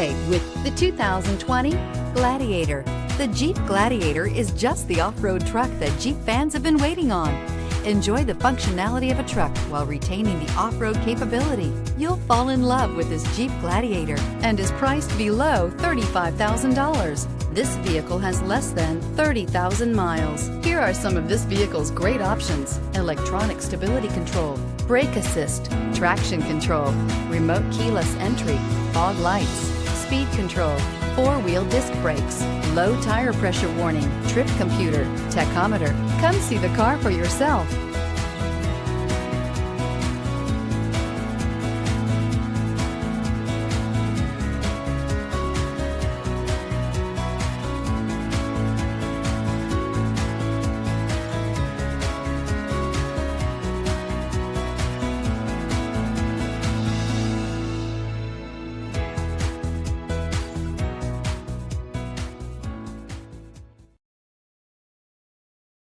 today with the 2020 Gladiator. The Jeep Gladiator is just the off-road truck that Jeep fans have been waiting on. Enjoy the functionality of a truck while retaining the off-road capability. You'll fall in love with this Jeep Gladiator and is priced below $35,000. This vehicle has less than 30,000 miles. Here are some of this vehicle's great options: electronic stability control, brake assist, traction control, remote keyless entry, fog lights, speed control, four-wheel disc brakes, low tire pressure warning, trip computer, tachometer. Come see the car for yourself.